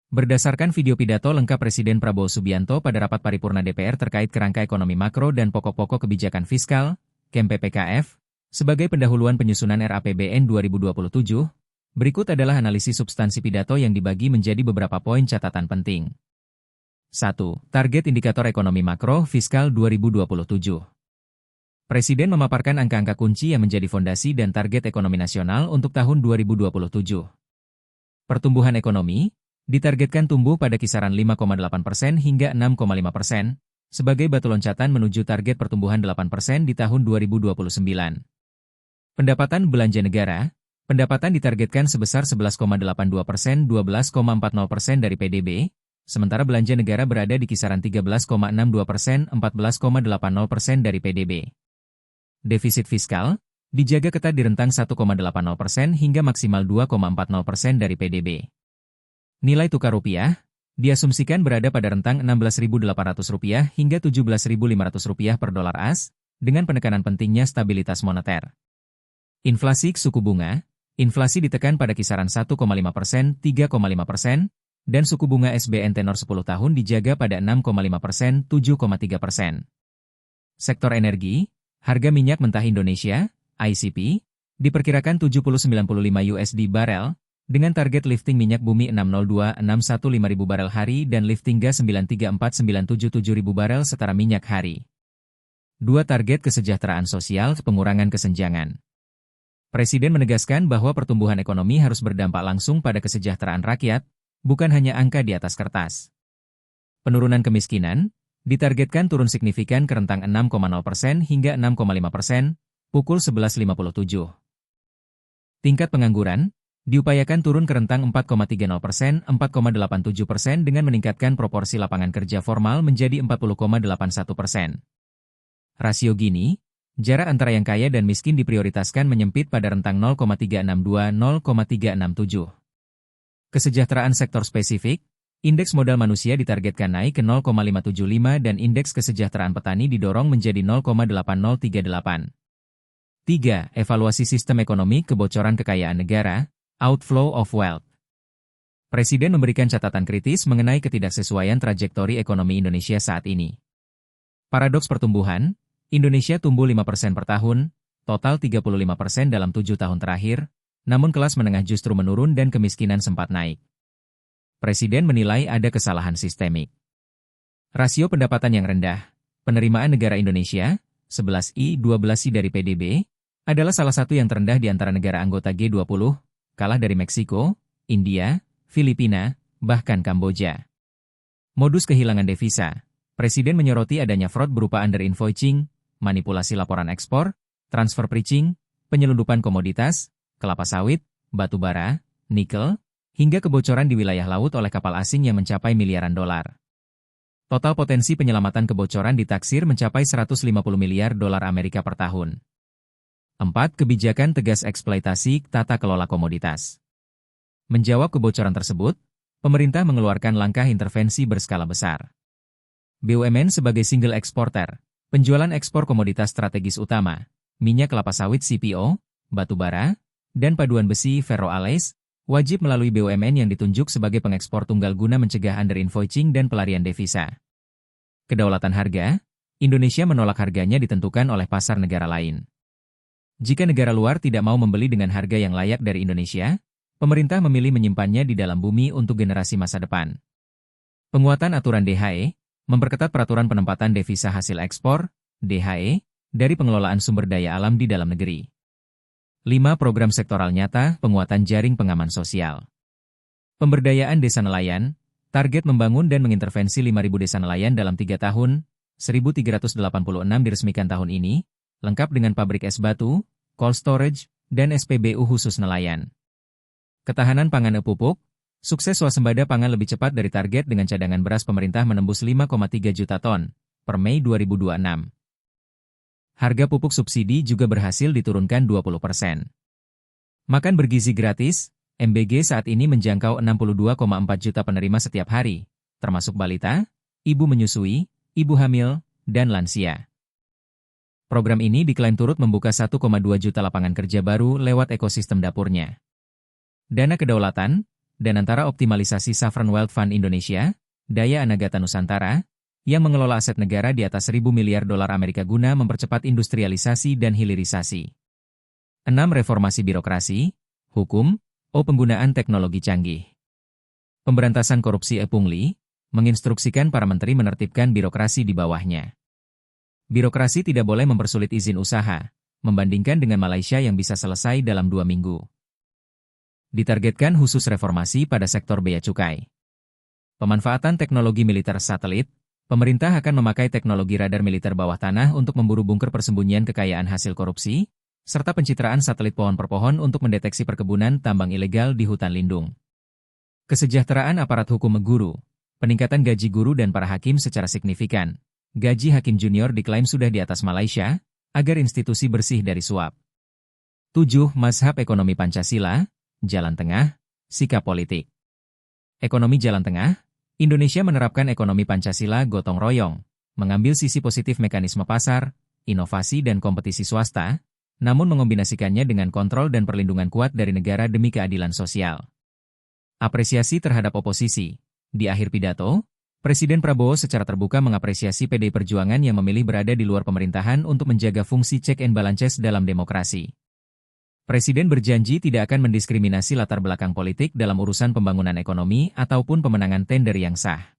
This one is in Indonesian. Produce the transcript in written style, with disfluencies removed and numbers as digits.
Berdasarkan video pidato lengkap Presiden Prabowo Subianto pada rapat paripurna DPR terkait kerangka ekonomi makro dan pokok-pokok kebijakan fiskal, KEM PPKF, sebagai pendahuluan penyusunan RAPBN 2027, berikut adalah analisis substansi pidato yang dibagi menjadi beberapa poin catatan penting. 1. Target indikator ekonomi makro fiskal 2027. Presiden memaparkan angka-angka kunci yang menjadi fondasi dan target ekonomi nasional untuk tahun 2027. Pertumbuhan ekonomi ditargetkan tumbuh pada kisaran 5,8% hingga 6,5%, sebagai batu loncatan menuju target pertumbuhan 8% di tahun 2029. Pendapatan belanja negara, pendapatan ditargetkan sebesar 11,82%, 12,40% dari PDB, sementara belanja negara berada di kisaran 13,62%, 14,80% dari PDB. Defisit fiskal dijaga ketat di rentang 1,80% hingga maksimal 2,40% dari PDB. Nilai tukar rupiah diasumsikan berada pada rentang Rp16.800 hingga Rp17.500 per dolar AS, dengan penekanan pentingnya stabilitas moneter. Inflasi suku bunga, inflasi ditekan pada kisaran 1,5%, 3,5%, dan suku bunga SBN tenor 10 tahun dijaga pada 6,5%, 7,3%. Sektor energi, harga minyak mentah Indonesia, ICP, diperkirakan $70.95 barel, dengan target lifting minyak bumi 602.615.000 barel hari dan lifting gas 934.977.000 barel setara minyak hari. 2. Target kesejahteraan sosial, pengurangan kesenjangan. Presiden menegaskan bahwa pertumbuhan ekonomi harus berdampak langsung pada kesejahteraan rakyat, bukan hanya angka di atas kertas. Penurunan kemiskinan ditargetkan turun signifikan ke rentang 6,0% hingga 6,5%, pukul 11.57. Tingkat pengangguran diupayakan turun ke rentang 4,30%, 4,87% dengan meningkatkan proporsi lapangan kerja formal menjadi 40,81%. Rasio Gini, jarak antara yang kaya dan miskin diprioritaskan menyempit pada rentang 0,362-0,367. Kesejahteraan sektor spesifik, indeks modal manusia ditargetkan naik ke 0,575 dan indeks kesejahteraan petani didorong menjadi 0,8038. 3. Evaluasi sistem ekonomi kebocoran kekayaan negara, outflow of wealth. Presiden memberikan catatan kritis mengenai ketidaksesuaian trajektori ekonomi Indonesia saat ini. Paradoks pertumbuhan, Indonesia tumbuh 5% per tahun, total 35% dalam 7 tahun terakhir, namun kelas menengah justru menurun dan kemiskinan sempat naik. Presiden menilai ada kesalahan sistemik. Rasio pendapatan yang rendah, penerimaan negara Indonesia, 11I, 12I dari PDB, adalah salah satu yang terendah di antara negara anggota G20, kalah dari Meksiko, India, Filipina, bahkan Kamboja. Modus kehilangan devisa. Presiden menyoroti adanya fraud berupa under-invoicing, manipulasi laporan ekspor, transfer pricing, penyelundupan komoditas, kelapa sawit, batu bara, nikel, hingga kebocoran di wilayah laut oleh kapal asing yang mencapai miliaran dolar. Total potensi penyelamatan kebocoran ditaksir mencapai 150 miliar dolar Amerika per tahun. 4. Kebijakan tegas eksploitasi tata kelola komoditas. Menjawab kebocoran tersebut, pemerintah mengeluarkan langkah intervensi berskala besar. BUMN sebagai single exporter, penjualan ekspor komoditas strategis utama, minyak kelapa sawit CPO, batu bara, dan paduan besi ferroalloys, wajib melalui BUMN yang ditunjuk sebagai pengekspor tunggal guna mencegah under-invoicing dan pelarian devisa. Kedaulatan harga, Indonesia menolak harganya ditentukan oleh pasar negara lain. Jika negara luar tidak mau membeli dengan harga yang layak dari Indonesia, pemerintah memilih menyimpannya di dalam bumi untuk generasi masa depan. Penguatan aturan DHE, memperketat peraturan penempatan devisa hasil ekspor, DHE, dari pengelolaan sumber daya alam di dalam negeri. 5. Program sektoral nyata, penguatan jaring pengaman sosial. Pemberdayaan desa nelayan, target membangun dan mengintervensi 5.000 desa nelayan dalam 3 tahun, 1.386 diresmikan tahun ini, lengkap dengan pabrik es batu, cold storage, dan SPBU khusus nelayan. Ketahanan pangan pupuk, sukses swasembada pangan lebih cepat dari target dengan cadangan beras pemerintah menembus 5,3 juta ton, per Mei 2026. Harga pupuk subsidi juga berhasil diturunkan 20%. Makan bergizi gratis, MBG saat ini menjangkau 62,4 juta penerima setiap hari, termasuk balita, ibu menyusui, ibu hamil, dan lansia. Program ini diklaim turut membuka 1,2 juta lapangan kerja baru lewat ekosistem dapurnya. Dana kedaulatan, dan antara optimalisasi Sovereign Wealth Fund Indonesia, Daya Anagata Nusantara, yang mengelola aset negara di atas 1.000 miliar dolar Amerika guna mempercepat industrialisasi dan hilirisasi. 6. Reformasi birokrasi, hukum, penggunaan teknologi canggih. Pemberantasan korupsi Pungli, menginstruksikan para menteri menertibkan birokrasi di bawahnya. Birokrasi tidak boleh mempersulit izin usaha, membandingkan dengan Malaysia yang bisa selesai dalam 2 minggu. Ditargetkan khusus reformasi pada sektor bea cukai. Pemanfaatan teknologi militer satelit, pemerintah akan memakai teknologi radar militer bawah tanah untuk memburu bunker persembunyian kekayaan hasil korupsi, serta pencitraan satelit pohon per pohon untuk mendeteksi perkebunan tambang ilegal di hutan lindung. Kesejahteraan aparat hukum guru, peningkatan gaji guru dan para hakim secara signifikan. Gaji hakim junior diklaim sudah di atas Malaysia, agar institusi bersih dari suap. 7. Mazhab ekonomi Pancasila, jalan tengah, sikap politik. Ekonomi jalan tengah, Indonesia menerapkan ekonomi Pancasila gotong royong, mengambil sisi positif mekanisme pasar, inovasi dan kompetisi swasta, namun mengombinasikannya dengan kontrol dan perlindungan kuat dari negara demi keadilan sosial. Apresiasi terhadap oposisi. Di akhir pidato, Presiden Prabowo secara terbuka mengapresiasi PDI Perjuangan yang memilih berada di luar pemerintahan untuk menjaga fungsi check and balances dalam demokrasi. Presiden berjanji tidak akan mendiskriminasi latar belakang politik dalam urusan pembangunan ekonomi ataupun pemenangan tender yang sah.